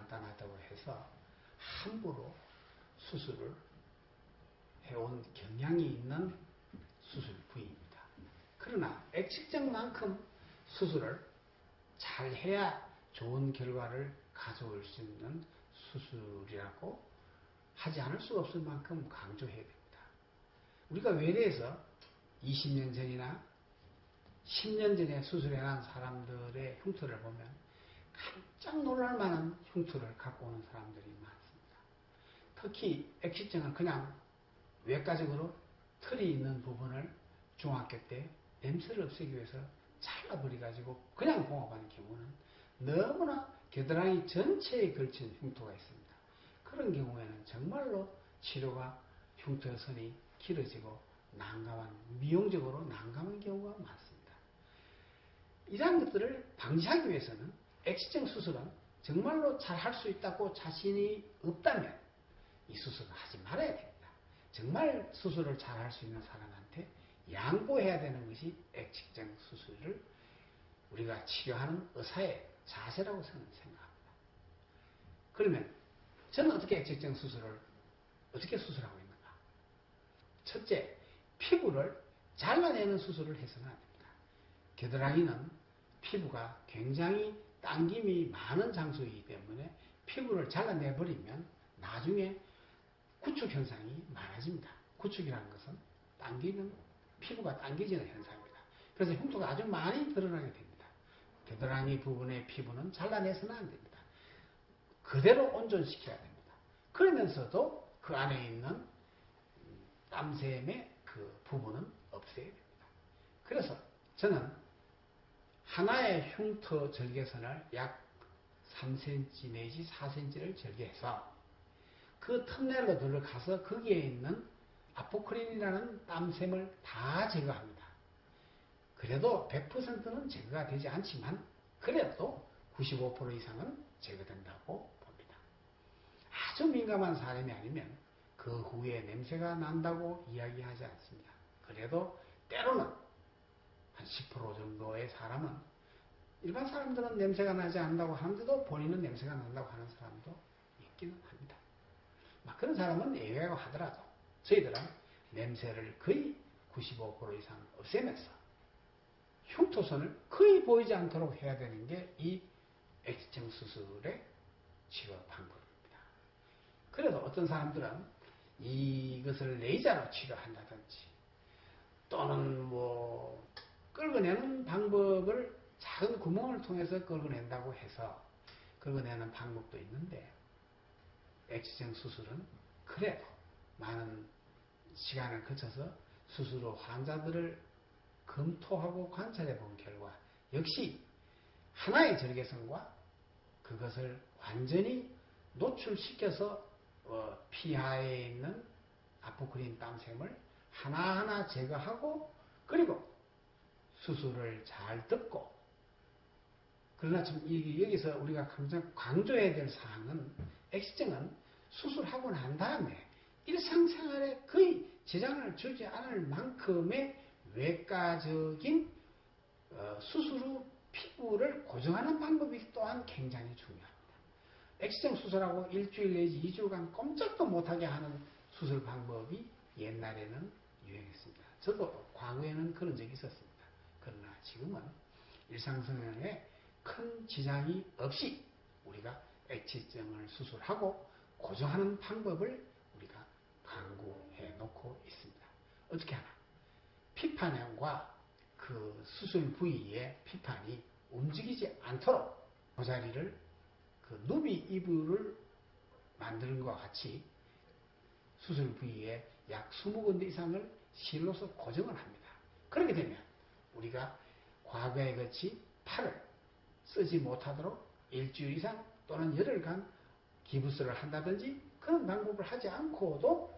간단하다고 해서 함부로 수술을 해온 경향이 있는 수술 부위입니다. 그러나 X증만큼 수술을 잘 해야 좋은 결과를 가져올 수 있는 수술이라고 하지 않을 수 없을 만큼 강조해야 됩니다. 우리가 외래에서 20년 전이나 10년 전에 수술해난 사람들의 흉터를 보면 깜짝 놀랄 만한 흉터를 갖고 오는 사람들이 많습니다. 특히 X증은 그냥 외과적으로 털이 있는 부분을 중학교 때 냄새를 없애기 위해서 잘라버려가지고 그냥 봉합하는 경우는 너무나 겨드랑이 전체에 걸친 흉터가 있습니다. 그런 경우에는 정말로 치료가 흉터선이 길어지고 미용적으로 난감한 경우가 많습니다. 이러한 것들을 방지하기 위해서는 X증 수술은 정말로 잘 할 수 있다고 자신이 없다면 이 수술을 하지 말아야 됩니다. 정말 수술을 잘 할 수 있는 사람한테 양보해야 되는 것이 X증 수술을 우리가 치료하는 의사의 자세라고 저는 생각합니다. 그러면 저는 어떻게 X증 수술을 어떻게 수술하고 있는가? 첫째, 피부를 잘라내는 수술을 해서는 안 됩니다. 겨드랑이는 피부가 굉장히 당김이 많은 장소이기 때문에 피부를 잘라내버리면 나중에 구축 현상이 많아집니다. 구축이라는 것은 피부가 당겨지는 현상입니다. 그래서 흉터가 아주 많이 드러나게 됩니다. 겨드랑이 부분의 피부는 잘라내서는 안 됩니다. 그대로 온전시켜야 됩니다. 그러면서도 그 안에 있는 땀샘의 그 부분은 없애야 됩니다. 그래서 저는 하나의 흉터 절개선을 약 3cm 내지 4cm를 절개해서 그 텀넬로 들어가서 거기에 있는 아포크린이라는 땀샘을 다 제거합니다. 그래도 100%는 제거가 되지 않지만 그래도 95% 이상은 제거된다고 봅니다. 아주 민감한 사람이 아니면 그 후에 냄새가 난다고 이야기하지 않습니다. 그래도 때로는 한 10% 정도의 사람은 일반 사람들은 냄새가 나지 않는다고 하는데도 본인은 냄새가 난다고 하는 사람도 있기는 합니다. 그런 사람은 예외라고 하더라도 저희들은 냄새를 거의 95% 이상 없애면서 흉터선을 거의 보이지 않도록 해야 되는 게 이 X증 수술의 치료 방법입니다. 그래도 어떤 사람들은 이것을 레이저로 치료한다든지 또는 긁어내는 방법을 작은 구멍을 통해서 긁어낸다고 해서 긁어내는 방법도 있는데 X증 수술은 그래도 많은 시간을 거쳐서 수술 후 환자들을 검토하고 관찰해 본 결과 역시 하나의 절개선과 그것을 완전히 노출시켜서 피하에 있는 아포크린 땀샘을 하나하나 제거하고 그리고 수술을 잘 듣고 그러나 좀 여기서 우리가 강조해야 될 사항은 X증은 수술하고 난 다음에 일상생활에 거의 지장을 주지 않을 만큼의 외과적인 수술 후 피부를 고정하는 방법이 또한 굉장히 중요합니다. X증 수술하고 일주일 내지 2주간 꼼짝도 못하게 하는 수술 방법이 옛날에는 유행했습니다. 저도 과거에는 그런 적이 있었습니다. 그러나 지금은 일상생활에 큰 지장이 없이 우리가 X증을 수술하고 고정하는 방법을 우리가 강구해 놓고 있습니다. 어떻게 하나? 피판과 그 수술 부위의 피판이 움직이지 않도록 그 자리를 그 누비 이불을 만드는 것과 같이 수술 부위에 약 20군데 이상을 실로서 고정을 합니다. 그렇게 되면 우리가 과거에 같이 팔을 쓰지 못하도록 일주일 이상 또는 열흘간 기부스를 한다든지 그런 방법을 하지 않고도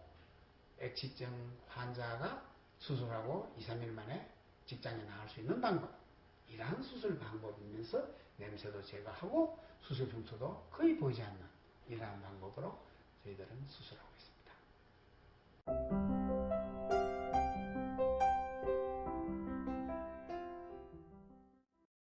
X증 환자가 수술하고 2, 3일 만에 직장에 나갈 수 있는 방법, 이러한 수술 방법이면서 냄새도 제거하고 수술 흉터도 거의 보이지 않는 이러한 방법으로 저희들은 수술하고 있습니다.